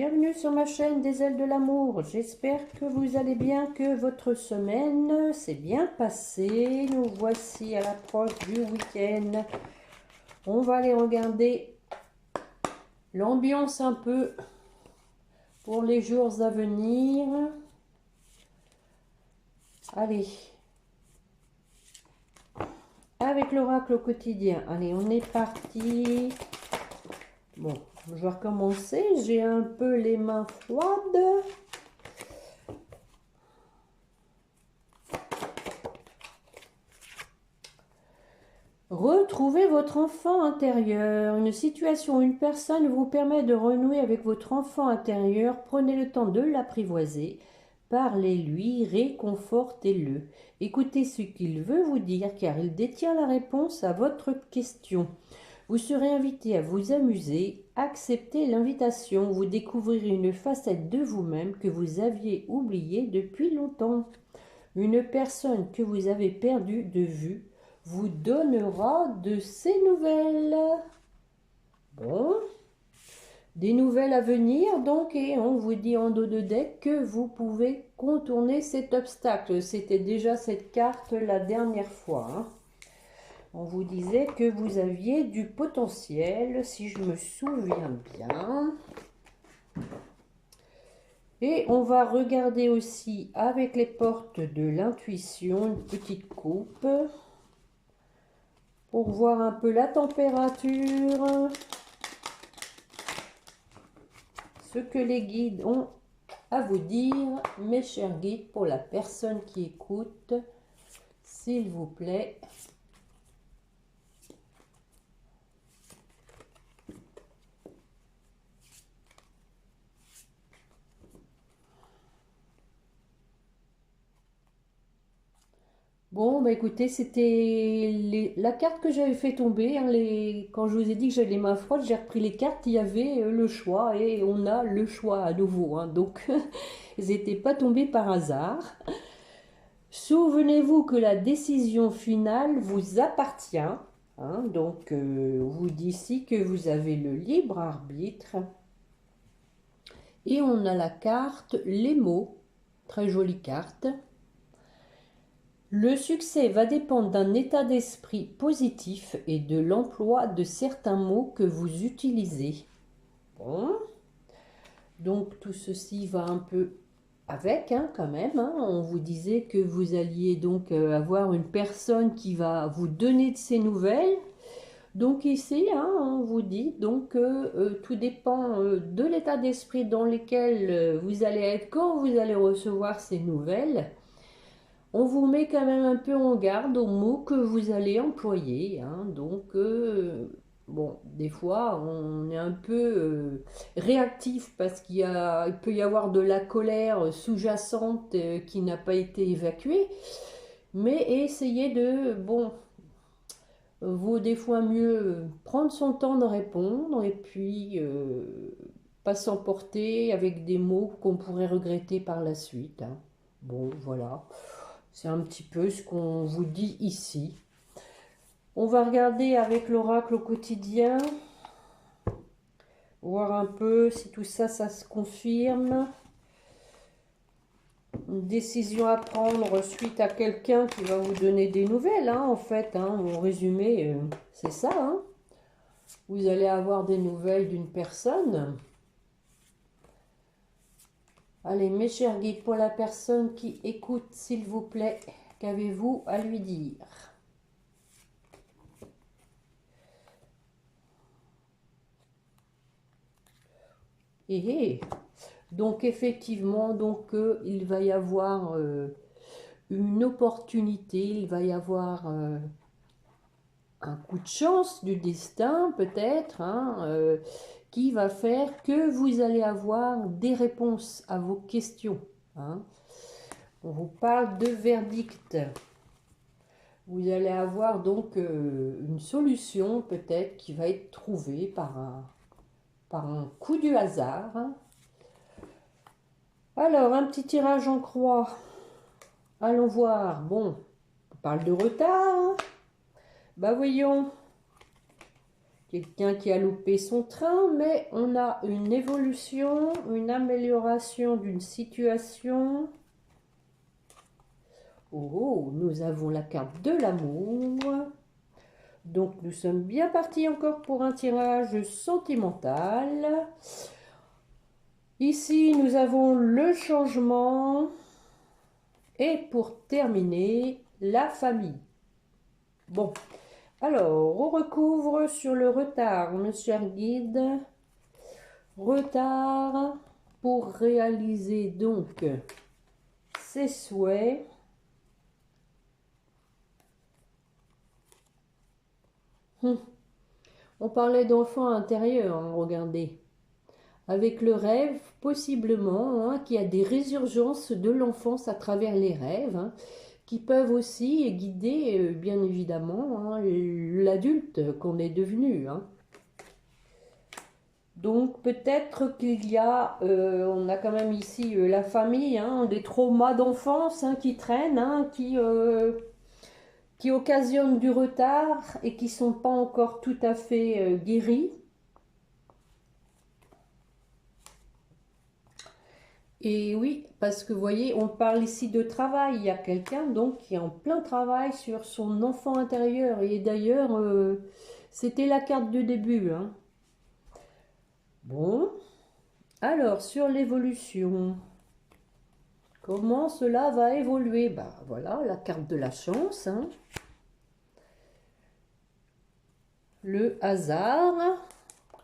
bienvenue sur ma chaîne des ailes de l'amour. J'espère que vous allez bien, que votre semaine s'est bien passée. Nous voici à l'approche du week-end. On va aller regarder l'ambiance un peu pour les jours à venir. Allez, avec l'oracle au quotidien. Allez, on est parti. Bon, je vais recommencer. J'ai un peu les mains froides. Retrouvez votre enfant intérieur. Une situation ou une personne vous permet de renouer avec votre enfant intérieur. Prenez le temps de l'apprivoiser. Parlez-lui, réconfortez-le. Écoutez ce qu'il veut vous dire car il détient la réponse à votre question. Vous serez invité à vous amuser. Acceptez l'invitation. Vous découvrirez une facette de vous-même que vous aviez oubliée depuis longtemps. Une personne que vous avez perdue de vue vous donnera de ses nouvelles. Bon, des nouvelles à venir donc, et on vous dit en dos de deck que vous pouvez contourner cet obstacle. C'était déjà cette carte la dernière fois. Hein. On vous disait que vous aviez du potentiel, si je me souviens bien. Et on va regarder aussi avec les portes de l'intuition, une petite coupe. Pour voir un peu la température, ce que les guides ont à vous dire, mes chers guides, pour la personne qui écoute, s'il vous plaît. Bon, bah écoutez, c'était la carte que j'avais fait tomber. Hein, quand je vous ai dit que j'avais les mains froides, j'ai repris les cartes, il y avait le choix et on a le choix à nouveau. Hein, donc, ils n'étaient pas tombés par hasard. Souvenez-vous que la décision finale vous appartient. Hein, donc, on vous dit ici que vous avez le libre arbitre. Et on a la carte, les mots. Très jolie carte. Le succès va dépendre d'un état d'esprit positif et de l'emploi de certains mots que vous utilisez. Bon. Donc tout ceci va un peu avec, hein, quand même. Hein. On vous disait que vous alliez donc avoir une personne qui va vous donner de ses nouvelles. Donc ici, hein, on vous dit donc tout dépend de l'état d'esprit dans lequel vous allez être quand vous allez recevoir ces nouvelles. On vous met quand même un peu en garde aux mots que vous allez employer. Hein. Donc, bon, des fois, on est un peu réactif parce il peut y avoir de la colère sous-jacente qui n'a pas été évacuée. Mais essayez de, bon, vaut des fois mieux prendre son temps de répondre et puis pas s'emporter avec des mots qu'on pourrait regretter par la suite. Hein. Bon, voilà. C'est un petit peu ce qu'on vous dit ici. On va regarder avec l'oracle au quotidien. Voir un peu si tout ça, ça se confirme. Une décision à prendre suite à quelqu'un qui va vous donner des nouvelles, hein, en fait. Hein, en résumé, c'est ça. Hein. Vous allez avoir des nouvelles d'une personne. Allez, mes chers guides, pour la personne qui écoute, s'il vous plaît, qu'avez-vous à lui dire? Donc effectivement, donc il va y avoir une opportunité, il va y avoir un coup de chance du destin peut-être, hein, qui va faire que vous allez avoir des réponses à vos questions. Hein. On vous parle de verdict. Vous allez avoir donc une solution peut-être qui va être trouvée par un coup du hasard. Hein. Alors, un petit tirage en croix. Allons voir. Bon, on parle de retard. Bah voyons. quelqu'un qui a loupé son train, mais on a une évolution, une amélioration d'une situation. Oh, nous avons la carte de l'amour. Donc, nous sommes bien partis encore pour un tirage sentimental. Ici, nous avons le changement. Et pour terminer, la famille. Bon, alors, on recouvre sur le retard, mon cher guide. Retard pour réaliser donc ses souhaits. On parlait d'enfant intérieur, hein, regardez. Avec le rêve, possiblement, hein, qu'il y a des résurgences de l'enfance à travers les rêves, hein, qui peuvent aussi guider, bien évidemment, hein, l'adulte qu'on est devenu. Hein. Donc peut-être qu'il y a, on a quand même ici la famille, hein, des traumas d'enfance hein, qui traînent, hein, qui occasionnent du retard et qui ne sont pas encore tout à fait guéris. Et oui, parce que vous voyez, on parle ici de travail. Il y a quelqu'un donc qui est en plein travail sur son enfant intérieur. Et d'ailleurs, c'était la carte de début. Hein. Bon, alors sur l'évolution, comment cela va évoluer? Bah voilà, la carte de la chance. Hein. Le hasard.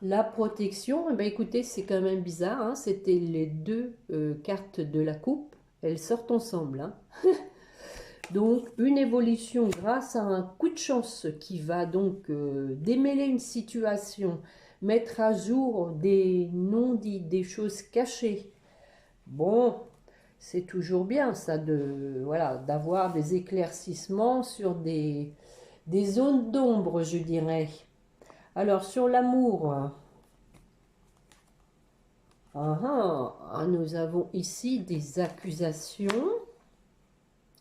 La protection, eh bien, écoutez, c'est quand même bizarre, hein, c'était les deux cartes de la coupe, elles sortent ensemble. Hein. Donc, une évolution grâce à un coup de chance qui va donc démêler une situation, mettre à jour des non-dits, des choses cachées. Bon, c'est toujours bien ça, voilà, d'avoir des éclaircissements sur des zones d'ombre, je dirais. Alors, sur l'amour, nous avons ici des accusations.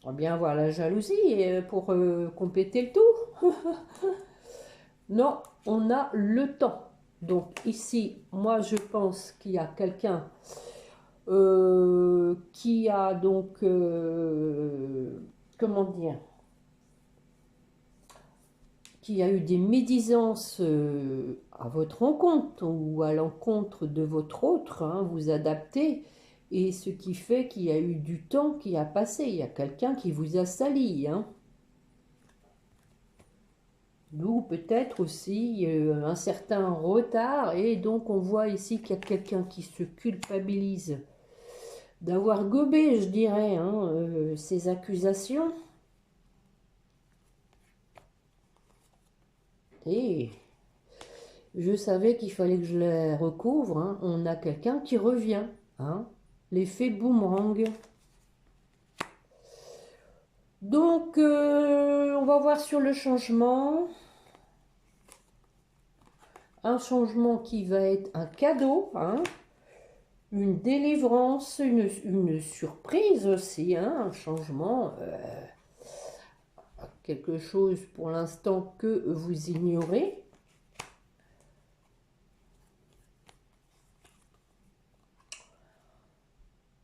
On va bien voir la jalousie pour compléter le tour. Non, on a le temps. Donc ici, moi je pense qu'il y a quelqu'un qui a donc, comment dire, qui a eu des médisances à votre rencontre ou à l'encontre de votre autre, hein, vous adaptez, et ce qui fait qu'il y a eu du temps qui a passé, il y a quelqu'un qui vous a sali. Hein. D'où peut-être aussi un certain retard, et donc on voit ici qu'il y a quelqu'un qui se culpabilise d'avoir gobé, je dirais, hein, ces accusations. Et je savais qu'il fallait que je les recouvre. Hein. On a quelqu'un qui revient. Hein. L'effet boomerang. Donc, on va voir sur le changement. Un changement qui va être un cadeau. Hein. Une délivrance, une surprise aussi. Hein. Un changement. Quelque chose pour l'instant que vous ignorez.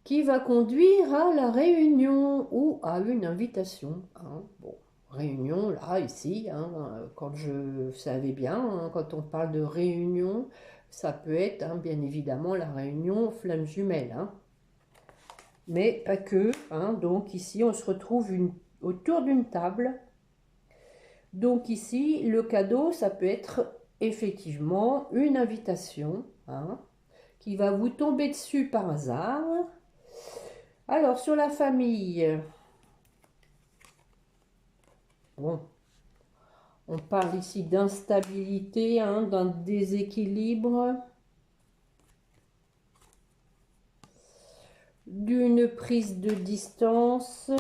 Qui va conduire à la réunion ou à une invitation. Hein. Bon, réunion, là, ici, hein, quand vous savez bien, hein, quand on parle de réunion, ça peut être, hein, bien évidemment, la réunion flamme jumelle. Hein. Mais pas que. Hein, donc ici, on se retrouve autour d'une table. Donc ici, le cadeau, ça peut être effectivement une invitation, hein, qui va vous tomber dessus par hasard. Alors, sur la famille, bon, on parle ici d'instabilité, hein, d'un déséquilibre, d'une prise de distance,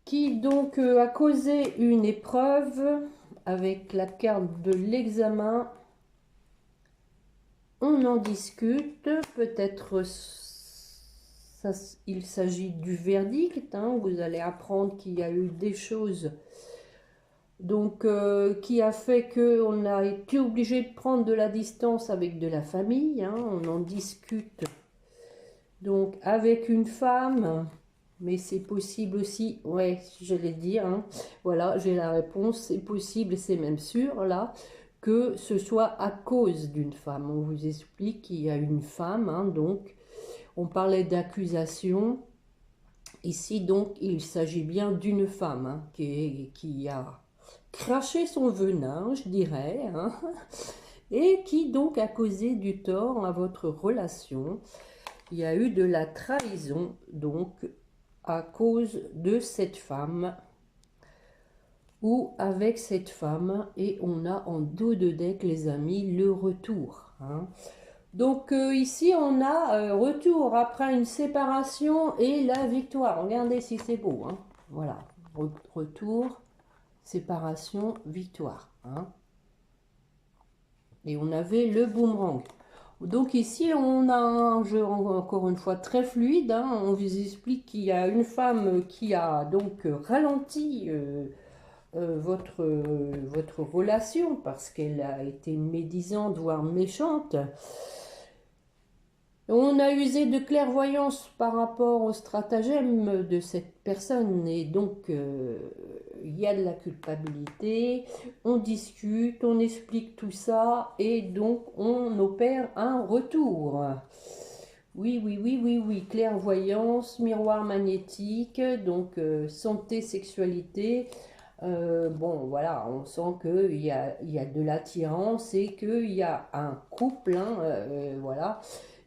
qui donc a causé une épreuve avec la carte de l'examen. On en discute, peut-être Ça, il s'agit du verdict. Hein. Vous allez apprendre qu'il y a eu des choses donc qui a fait qu'on a été obligé de prendre de la distance avec de la famille. Hein. On en discute donc avec une femme, mais c'est possible aussi, ouais, j'allais dire, hein. Voilà, j'ai la réponse, c'est possible, c'est même sûr, là, que ce soit à cause d'une femme. On vous explique qu'il y a une femme, hein, donc on parlait d'accusation. Ici, donc, il s'agit bien d'une femme hein, qui a craché son venin, je dirais, hein, et qui donc a causé du tort à votre relation. Il y a eu de la trahison, donc, à cause de cette femme ou avec cette femme. Et on a en dos de deck, les amis, le retour. Hein. Donc ici, on a retour après une séparation et la victoire. Regardez si c'est beau. Hein. Voilà, retour, séparation, victoire. Hein. Et on avait le boomerang. Donc ici, on a un jeu encore une fois très fluide. Hein. On vous explique qu'il y a une femme qui a donc ralenti votre relation parce qu'elle a été médisante, voire méchante. On a usé de clairvoyance par rapport au stratagème de cette personne et donc il y a de la culpabilité, on discute, on explique tout ça et donc on opère un retour. Oui, oui, oui, oui, oui, clairvoyance, miroir magnétique, donc santé, sexualité. Bon, voilà, on sent qu'il y a de l'attirance et qu'il y a un couple, hein, voilà,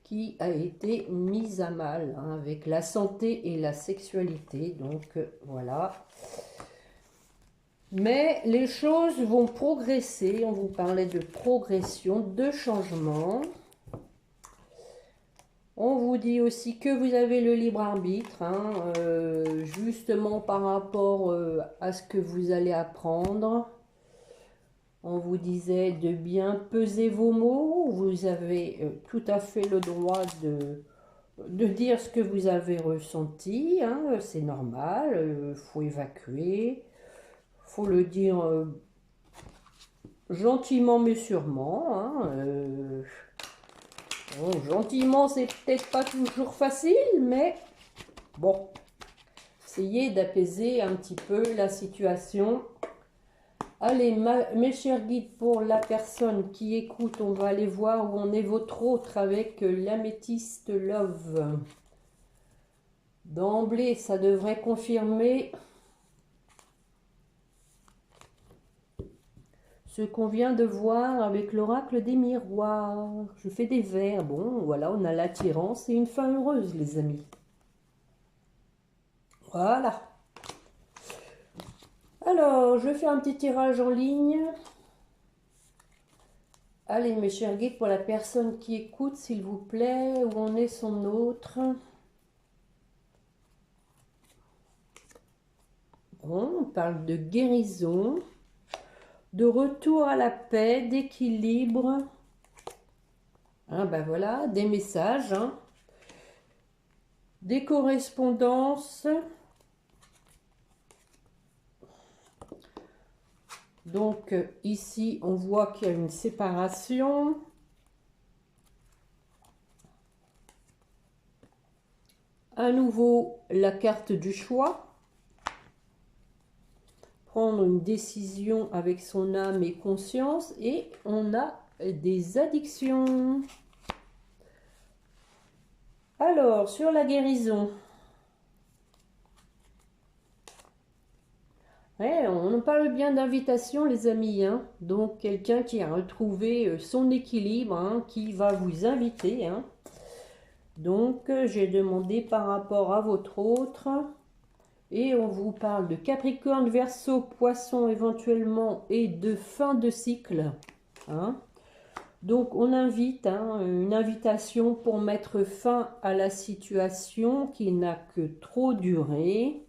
qui a été mise à mal hein, avec la santé et la sexualité. Donc, voilà. Mais les choses vont progresser. On vous parlait de progression, de changement. On vous dit aussi que vous avez le libre arbitre, hein, justement par rapport à ce que vous allez apprendre. On vous disait de bien peser vos mots. Vous avez tout à fait le droit de dire ce que vous avez ressenti. Hein, c'est normal, faut évacuer. Faut le dire gentiment mais sûrement. Hein, bon, gentiment, c'est peut-être pas toujours facile, mais bon, essayez d'apaiser un petit peu la situation. Allez, mes chers guides, pour la personne qui écoute, on va aller voir où on est votre autre avec l'améthyste love. D'emblée, ça devrait confirmer ce qu'on vient de voir avec l'oracle des miroirs. Je fais des vers. Bon, voilà, on a l'attirance et une fin heureuse, les amis. Voilà. Alors, je fais un petit tirage en ligne. Allez, mes chers guides, pour la personne qui écoute, s'il vous plaît, où en est son autre? Bon, on parle de guérison, de retour à la paix, d'équilibre. Hein, ben voilà, des messages, hein, des correspondances. Donc ici, on voit qu'il y a une séparation. À nouveau, la carte du choix. Prendre une décision avec son âme et conscience. Et on a des addictions. Alors, sur la guérison. Ouais, on parle bien d'invitation, les amis. Hein. Donc, quelqu'un qui a retrouvé son équilibre, hein, qui va vous inviter. Hein. Donc, j'ai demandé par rapport à votre autre. Et on vous parle de Capricorne, Verseau, Poisson éventuellement et de fin de cycle. Hein. Donc, on invite, hein, une invitation pour mettre fin à la situation qui n'a que trop duré.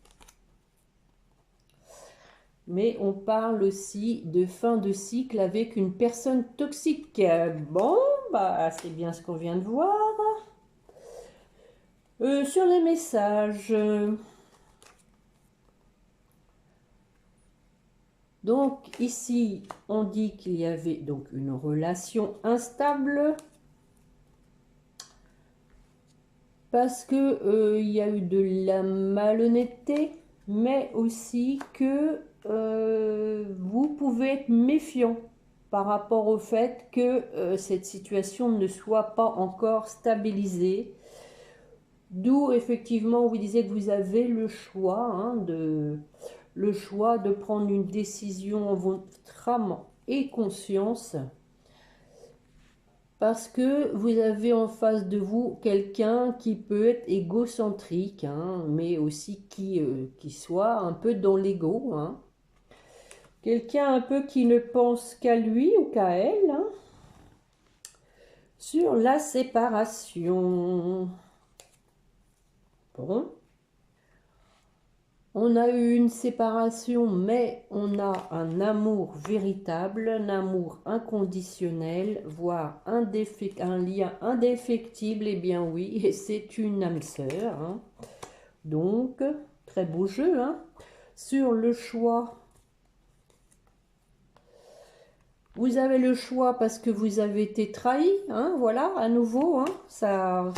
Mais on parle aussi de fin de cycle avec une personne toxique. Bon, bah c'est bien ce qu'on vient de voir. Sur les messages, donc ici, on dit qu'il y avait donc une relation instable parce que il y a eu de la malhonnêteté, mais aussi que vous pouvez être méfiant par rapport au fait que cette situation ne soit pas encore stabilisée. D'où effectivement vous disiez que vous avez le choix, hein, de prendre une décision en votre âme et conscience, parce que vous avez en face de vous quelqu'un qui peut être égocentrique, hein, mais aussi qui soit un peu dans l'ego, hein. Quelqu'un un peu qui ne pense qu'à lui ou qu'à elle, hein. Sur la séparation. Bon. On a eu une séparation, mais on a un amour véritable, un amour inconditionnel, voire un lien indéfectible, et bien oui, et c'est une âme sœur, hein. Donc, très beau jeu, hein. Sur le choix, vous avez le choix parce que vous avez été trahi, hein, voilà, à nouveau, hein, ça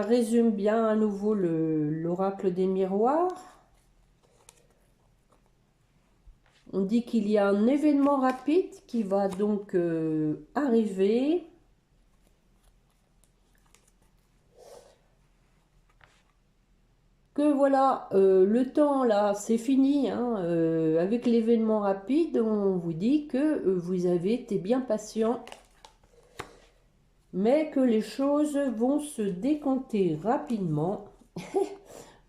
résume bien à nouveau l'oracle des miroirs. On dit qu'il y a un événement rapide qui va donc arriver. Que voilà, le temps là, c'est fini, hein, avec l'événement rapide, on vous dit que vous avez été bien patient, mais que les choses vont se décanter rapidement.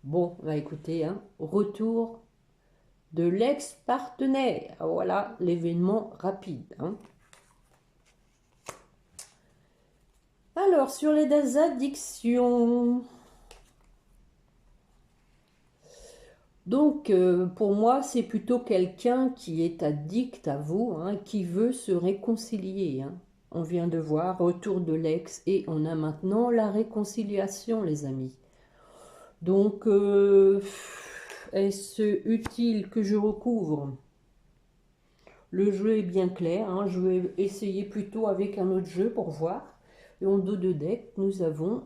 Bon, bah écoutez, hein, retour de l'ex-partenaire. Voilà l'événement rapide, hein. Alors, sur les addictions. Donc, pour moi, c'est plutôt quelqu'un qui est addict à vous, hein, qui veut se réconcilier, hein. On vient de voir retour de l'ex et on a maintenant la réconciliation, les amis. Donc, est-ce utile que je recouvre? Le jeu est bien clair, hein. Je vais essayer plutôt avec un autre jeu pour voir. Et en dos de deck, nous avons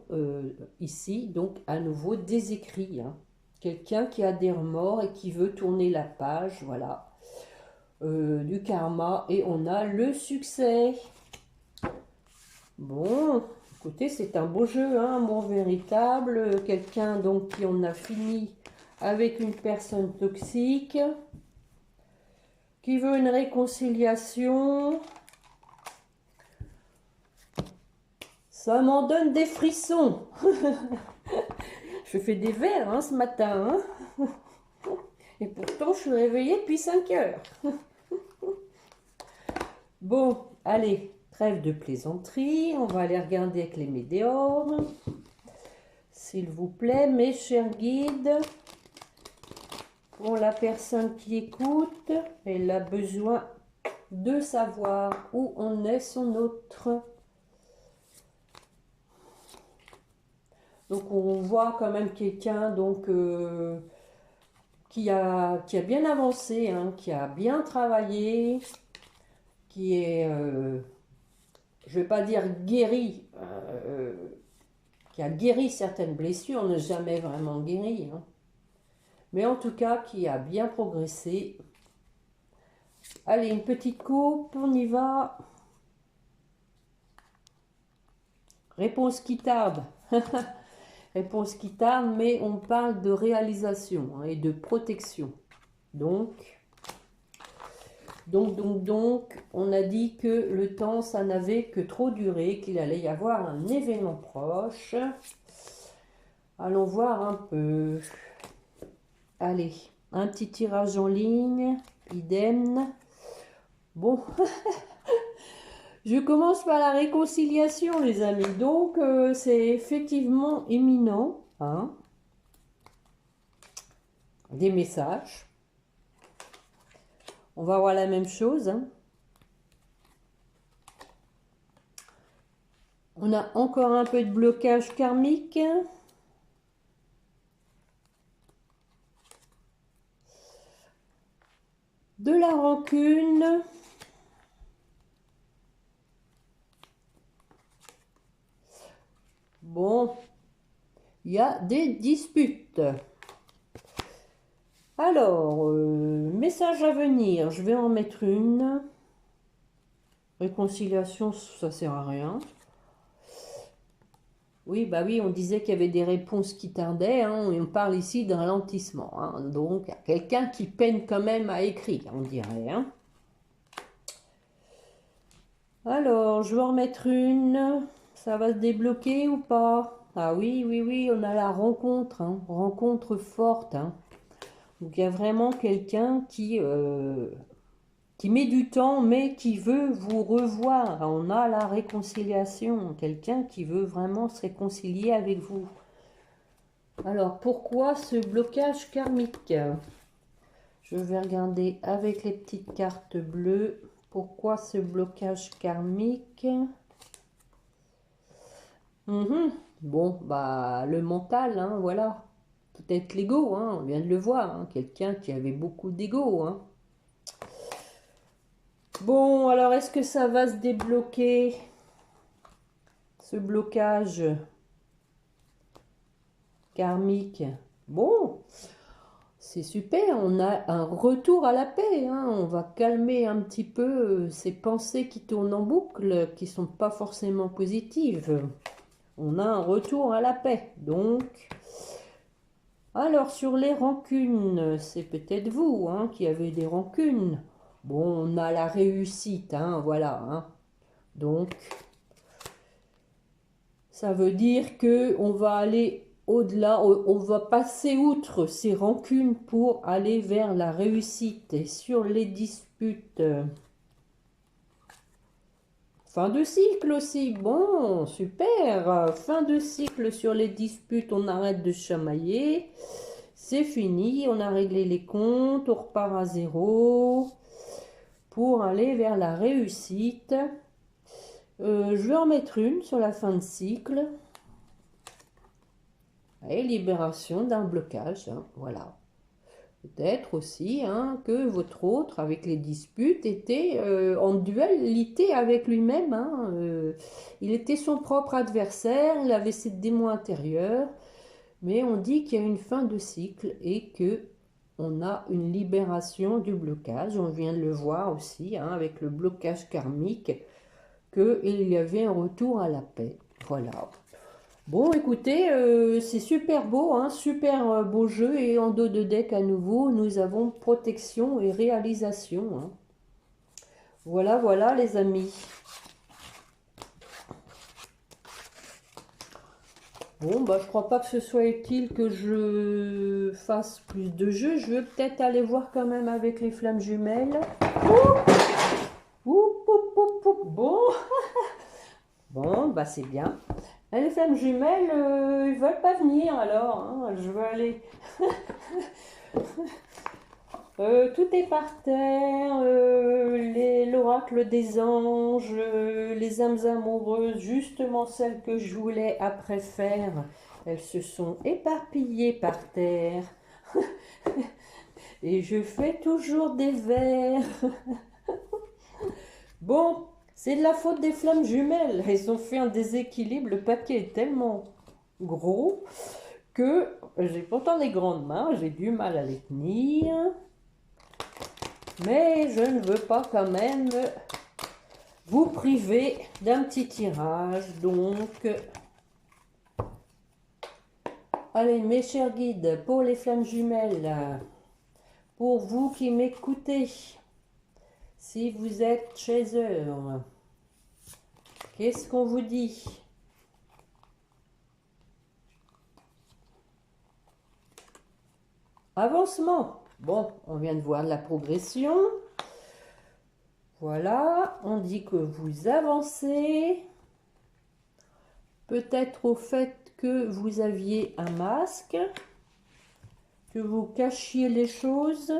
ici donc à nouveau des écrits, hein. Quelqu'un qui a des remords et qui veut tourner la page, voilà, du karma. Et on a le succès. Bon, écoutez, c'est un beau jeu, hein, amour véritable. Quelqu'un donc qui en a fini avec une personne toxique, qui veut une réconciliation. Ça m'en donne des frissons. Je fais des vers, hein, ce matin, hein. Et pourtant, je suis réveillée depuis 5 heures. Bon, allez, trêve de plaisanterie. On va aller regarder avec les médiums. S'il vous plaît, mes chers guides. Pour la personne qui écoute, elle a besoin de savoir où en est son autre. Donc, on voit quand même quelqu'un donc qui a bien avancé, hein, qui a bien travaillé, qui est, je ne vais pas dire guéri, qui a guéri certaines blessures, on n'a jamais vraiment guéri, hein. Mais en tout cas, qui a bien progressé. Allez, une petite coupe, on y va. Réponse qui tarde. Réponse qui tarde, mais on parle de réalisation, hein, et de protection. Donc, on a dit que le temps, ça n'avait que trop duré, qu'il allait y avoir un événement proche. Allons voir un peu. Allez, un petit tirage en ligne, idem. Bon, je commence par la réconciliation, les amis. Donc, c'est effectivement imminent, hein. Des messages. On va voir la même chose, hein. On a encore un peu de blocage karmique. de la rancune. Bon, il y a des disputes. Alors, message à venir, je vais en mettre une. Réconciliation, ça sert à rien. Oui, bah oui, on disait qu'il y avait des réponses qui tardaient, hein, et on parle ici d'un ralentissement. Hein, donc, il y a quelqu'un qui peine quand même à écrire, on dirait. Hein. Alors, je vais en mettre une. Ça va se débloquer ou pas? Ah oui, oui, oui, on a la rencontre, hein, rencontre forte. Hein. Donc, il y a vraiment quelqu'un qui met du temps, mais qui veut vous revoir. On a la réconciliation, quelqu'un qui veut vraiment se réconcilier avec vous. Alors, pourquoi ce blocage karmique? Je vais regarder avec les petites cartes bleues. Pourquoi ce blocage karmique? Bon, bah, le mental, hein, voilà. Peut-être l'ego, hein, on vient de le voir. Hein, quelqu'un qui avait beaucoup d'ego, hein. Bon, alors est-ce que ça va se débloquer, ce blocage karmique? Bon, c'est super, on a un retour à la paix, hein. On va calmer un petit peu ces pensées qui tournent en boucle, qui ne sont pas forcément positives. On a un retour à la paix, donc... Alors, sur les rancunes, c'est peut-être vous hein, qui avez des rancunes. Bon, on a la réussite, hein, voilà. Hein. Donc, ça veut dire que on va aller au-delà, on va passer outre ces rancunes pour aller vers la réussite. Et sur les disputes, fin de cycle aussi, bon, super. Fin de cycle sur les disputes, on arrête de chamailler. C'est fini, on a réglé les comptes, on repart à zéro pour aller vers la réussite. Je vais en mettre une sur la fin de cycle. Et libération d'un blocage, hein, voilà. Peut-être aussi hein, que votre autre, avec les disputes, était en dualité avec lui-même. Hein, il était son propre adversaire, il avait ses démons intérieurs. Mais on dit qu'il y a une fin de cycle et que on a une libération du blocage. On vient de le voir aussi hein, avec le blocage karmique, qu'il y avait un retour à la paix. Voilà. Bon, écoutez, c'est super beau, hein, super beau jeu. Et en dos de deck à nouveau, nous avons protection et réalisation. Hein. Voilà, voilà les amis. Bon, bah, je crois pas que ce soit utile que je fasse plus de jeux. Je vais peut-être aller voir quand même avec les flammes jumelles. Bon, bon, bah c'est bien. Les flammes jumelles, ils veulent pas venir alors. Hein. Je vais aller. Tout est par terre, l'oracle des anges, les âmes amoureuses, justement celles que je voulais après faire, elles se sont éparpillées par terre. Et je fais toujours des vers. Bon, c'est de la faute des flammes jumelles. Elles ont fait un déséquilibre, le paquet est tellement gros que j'ai pourtant des grandes mains, j'ai du mal à les tenir. Mais je ne veux pas quand même vous priver d'un petit tirage. Donc, allez mes chers guides, pour les flammes jumelles, pour vous qui m'écoutez, si vous êtes chez eux, qu'est-ce qu'on vous dit? Avancement. Bon, on vient de voir la progression. Voilà, on dit que vous avancez. Peut-être au fait que vous aviez un masque, que vous cachiez les choses.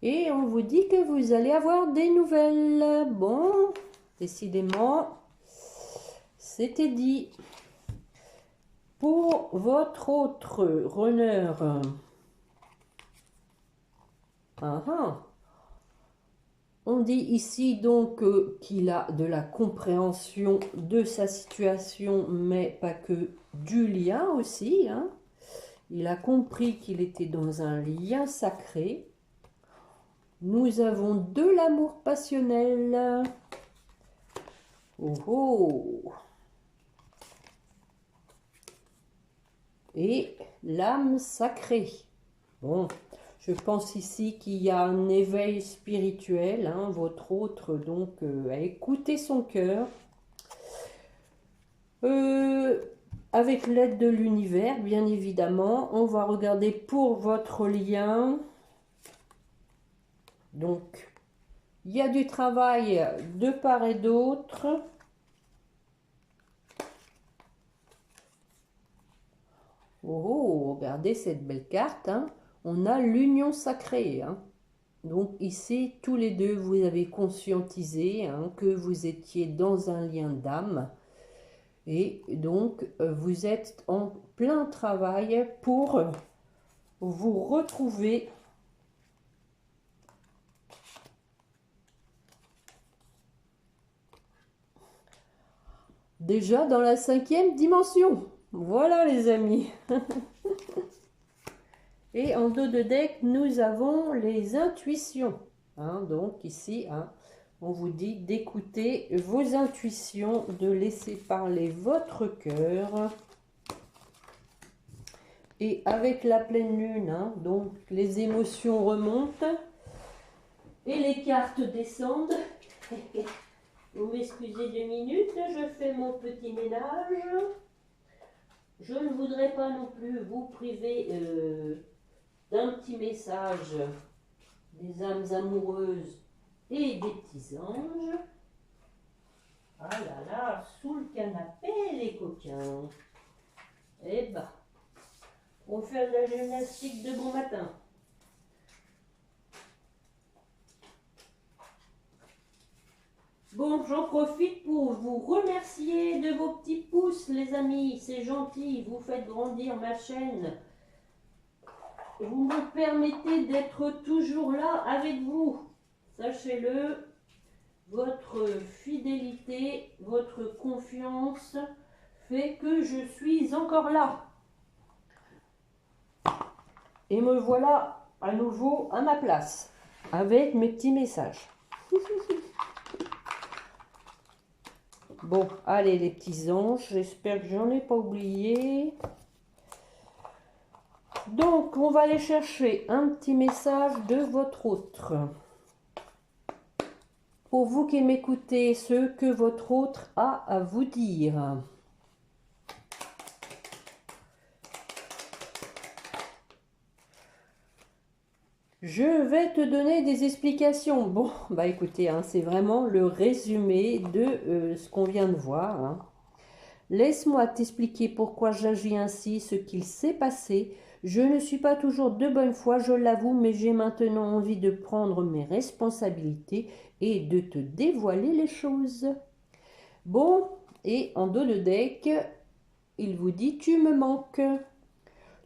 Et on vous dit que vous allez avoir des nouvelles. Bon, décidément, c'était dit. Pour votre autre runner, on dit ici donc qu'il a de la compréhension de sa situation, mais pas que, du lien aussi. Hein. Il a compris qu'il était dans un lien sacré. Nous avons de l'amour passionnel. Oh oh. Et l'âme sacrée. Bon, je pense ici qu'il y a un éveil spirituel. Hein, votre autre, donc, a écouté son cœur. Avec l'aide de l'univers, bien évidemment. On va regarder pour votre lien. Donc, il y a du travail de part et d'autre. Oh, regardez cette belle carte. Hein. On a l'union sacrée. Hein. Donc ici, tous les deux, vous avez conscientisé hein, que vous étiez dans un lien d'âme. Et donc, vous êtes en plein travail pour vous retrouver déjà dans la 5e dimension. Voilà les amis. Et en dos de deck, nous avons les intuitions. Hein, donc ici, hein, on vous dit d'écouter vos intuitions, de laisser parler votre cœur. Et avec la pleine lune, hein, donc les émotions remontent et les cartes descendent. Vous m'excusez 2 minutes, je fais mon petit ménage. Je ne voudrais pas non plus vous priver d'un petit message des âmes amoureuses et des petits anges. Ah là là, sous le canapé les coquins. Eh ben, on fait de la gymnastique de bon matin. Bon, j'en profite pour vous remercier de vos petits pouces, les amis. C'est gentil, vous faites grandir ma chaîne. Vous me permettez d'être toujours là avec vous. Sachez-le, votre fidélité, votre confiance fait que je suis encore là. Et me voilà à nouveau à ma place, avec mes petits messages. Bon, allez les petits anges, j'espère que j'en ai pas oublié. Donc, on va aller chercher un petit message de votre autre. Pour vous qui m'écoutez, ce que votre autre a à vous dire. Je vais te donner des explications. Bon, bah écoutez, hein, c'est vraiment le résumé de ce qu'on vient de voir. Hein. Laisse-moi t'expliquer pourquoi j'agis ainsi, ce qu'il s'est passé. Je ne suis pas toujours de bonne foi, je l'avoue, mais j'ai maintenant envie de prendre mes responsabilités et de te dévoiler les choses. Bon, et en dos de deck, il vous dit « Tu me manques ».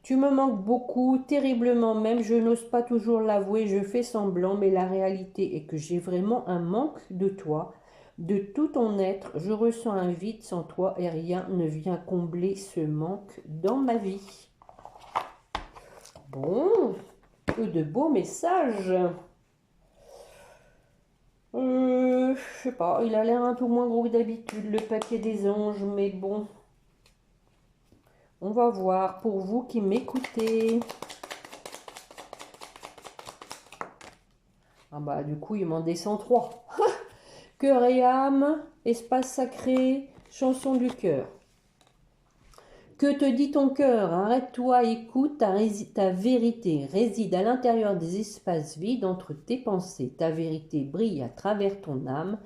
Tu me manques beaucoup, terriblement même, je n'ose pas toujours l'avouer, je fais semblant, mais la réalité est que j'ai vraiment un manque de toi, de tout ton être, je ressens un vide sans toi et rien ne vient combler ce manque dans ma vie. Bon, que de beaux messages. Je sais pas, il a l'air un peu moins gros que d'habitude, le paquet des anges, mais bon... On va voir pour vous qui m'écoutez. Ah bah du coup il m'en descend 3. Cœur et âme, espace sacré, chanson du cœur. Que te dit ton cœur? Arrête-toi, écoute, ta vérité réside à l'intérieur des espaces vides entre tes pensées. Ta vérité brille à travers ton âme.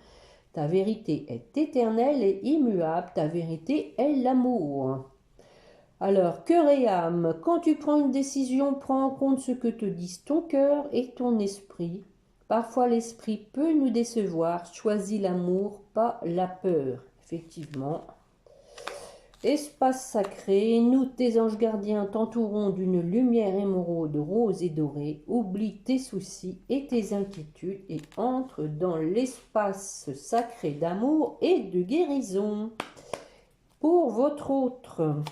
Ta vérité est éternelle et immuable. Ta vérité est l'amour. Alors, cœur et âme, quand tu prends une décision, prends en compte ce que te disent ton cœur et ton esprit. Parfois, l'esprit peut nous décevoir. Choisis l'amour, pas la peur. Effectivement. Espace sacré, nous tes anges gardiens t'entourons d'une lumière émeraude, rose et dorée. Oublie tes soucis et tes inquiétudes et entre dans l'espace sacré d'amour et de guérison. Pour votre autre,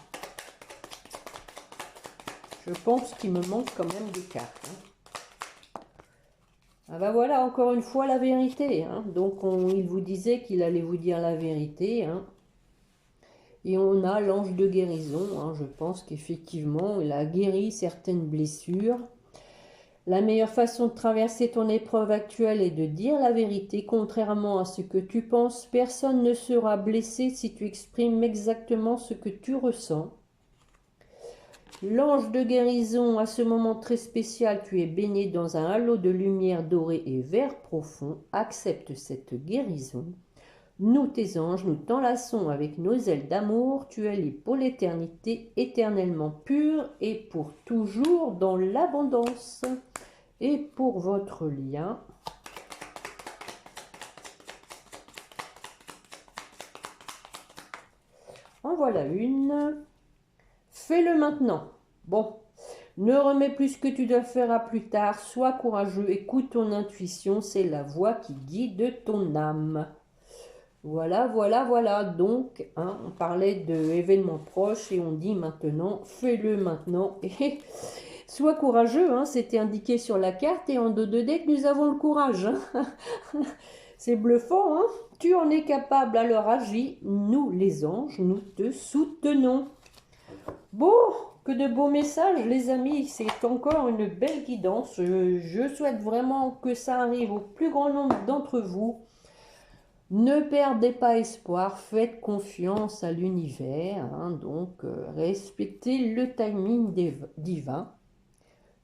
je pense qu'il me manque quand même des cartes. Ah bah voilà, encore une fois la vérité. Donc il vous disait qu'il allait vous dire la vérité. Et on a l'ange de guérison. Je pense qu'effectivement, il a guéri certaines blessures. La meilleure façon de traverser ton épreuve actuelle est de dire la vérité. Contrairement à ce que tu penses, personne ne sera blessé si tu exprimes exactement ce que tu ressens. L'ange de guérison, à ce moment très spécial, tu es baigné dans un halo de lumière dorée et vert profond. Accepte cette guérison. Nous, tes anges, nous t'enlaçons avec nos ailes d'amour. Tu es libre pour l'éternité, éternellement pure et pour toujours dans l'abondance. Et pour votre lien, en voilà une. Fais-le maintenant. Bon, ne remets plus ce que tu dois faire à plus tard. Sois courageux, écoute ton intuition, c'est la voix qui guide ton âme. Voilà, voilà, voilà. Donc, on parlait d'événements proches et on dit maintenant, fais-le maintenant. Et sois courageux, c'était indiqué sur la carte et en dos de deck, nous avons le courage. C'est bluffant, Tu en es capable, alors agis. Nous, les anges, nous te soutenons. Bon, que de beaux messages, les amis. C'est encore une belle guidance. Je souhaite vraiment que ça arrive au plus grand nombre d'entre vous. Ne perdez pas espoir, faites confiance à l'univers, donc respectez le timing divin.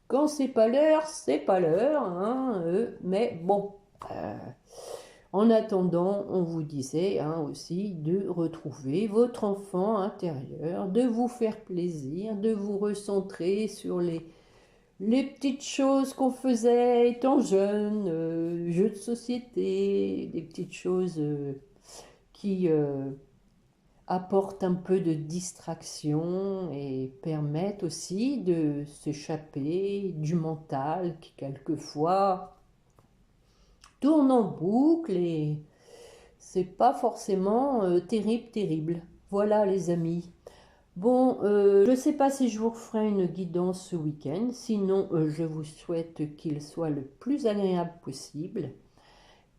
Quand c'est pas l'heure, c'est pas l'heure, mais bon, en attendant, on vous disait aussi de retrouver votre enfant intérieur, de vous faire plaisir, de vous recentrer sur les petites choses qu'on faisait étant jeune, jeux de société, des petites choses qui apportent un peu de distraction et permettent aussi de s'échapper du mental qui quelquefois tourne en boucle et c'est pas forcément terrible. Voilà les amis. Bon, je ne sais pas si je vous referai une guidance ce week-end. Sinon, je vous souhaite qu'il soit le plus agréable possible.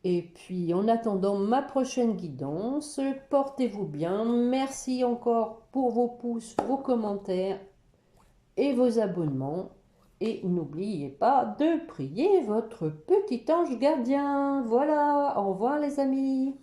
Et puis, en attendant ma prochaine guidance, portez-vous bien. Merci encore pour vos pouces, vos commentaires et vos abonnements. Et n'oubliez pas de prier votre petit ange gardien. Voilà, au revoir les amis.